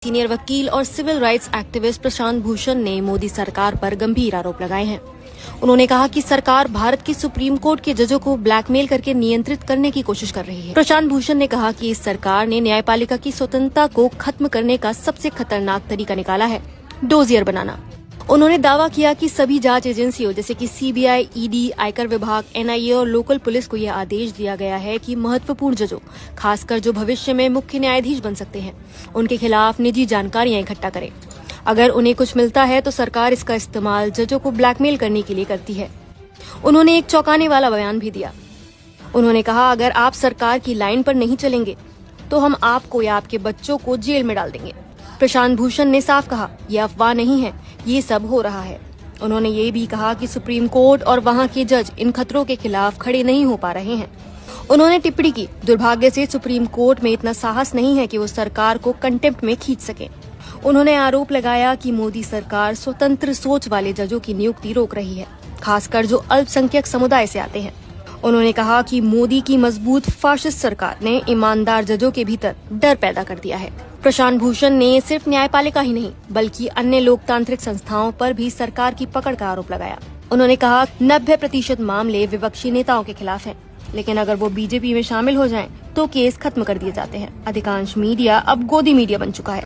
Senior वकील और civil rights activist Prashant Bhushan ने मोदी सरकार पर गंभीर आरोप लगाए हैं। उन्होंने कहा कि सरकार भारत की सुप्रीम कोर्ट के जजों को ब्लैकमेल करके नियंत्रित करने की कोशिश कर रही है। प्रशांत भूषण ने कहा कि इस सरकार ने न्यायपालिका की स्वतंत्रता को खत्म करने का सबसे खतरनाक तरीका निकाला है, डोजियर बनाना। उन्होंने दावा किया कि सभी जांच एजेंसियों जैसे कि सीबीआई, ईडी, आयकर विभाग, एनआईए और लोकल पुलिस को यह आदेश दिया गया है कि महत्वपूर्ण जजों, खासकर जो भविष्य में मुख्य न्यायाधीश बन सकते हैं, उनके खिलाफ निजी जानकारियां इकट्ठा करें। अगर उन्हें कुछ मिलता है तो सरकार इसका इस्तेमाल जजों को ब्लैकमेल करने के लिए करती है। उन्होंने एक चौंकाने वाला बयान भी दिया। उन्होंने कहा, अगर आप सरकार की लाइन पर नहीं चलेंगे तो हम आपको या आपके बच्चों को जेल में डाल देंगे। प्रशांत भूषण ने साफ कहा, यह अफवाह नहीं है, ये सब हो रहा है। उन्होंने ये भी कहा कि सुप्रीम कोर्ट और वहां के जज इन खतरों के खिलाफ खड़े नहीं हो पा रहे हैं। उन्होंने टिप्पणी की, दुर्भाग्य से सुप्रीम कोर्ट में इतना साहस नहीं है कि वो सरकार को कंटेम्प्ट में खींच सके। उन्होंने आरोप लगाया कि मोदी सरकार स्वतंत्र सोच वाले जजों की नियुक्ति रोक रही है, खासकर जो अल्पसंख्यक समुदाय से आते हैं। उन्होंने कहा कि मोदी की मजबूत फाशिस्ट सरकार ने ईमानदार जजों के भीतर डर पैदा कर दिया है। प्रशांत भूषण ने सिर्फ न्यायपालिका ही नहीं बल्कि अन्य लोकतांत्रिक संस्थाओं पर भी सरकार की पकड़ का आरोप लगाया। उन्होंने कहा 90% मामले विपक्षी नेताओं के खिलाफ हैं, लेकिन अगर वो बीजेपी में शामिल हो जाएं तो केस खत्म कर दिए जाते हैं। अधिकांश मीडिया अब गोदी मीडिया बन चुका है।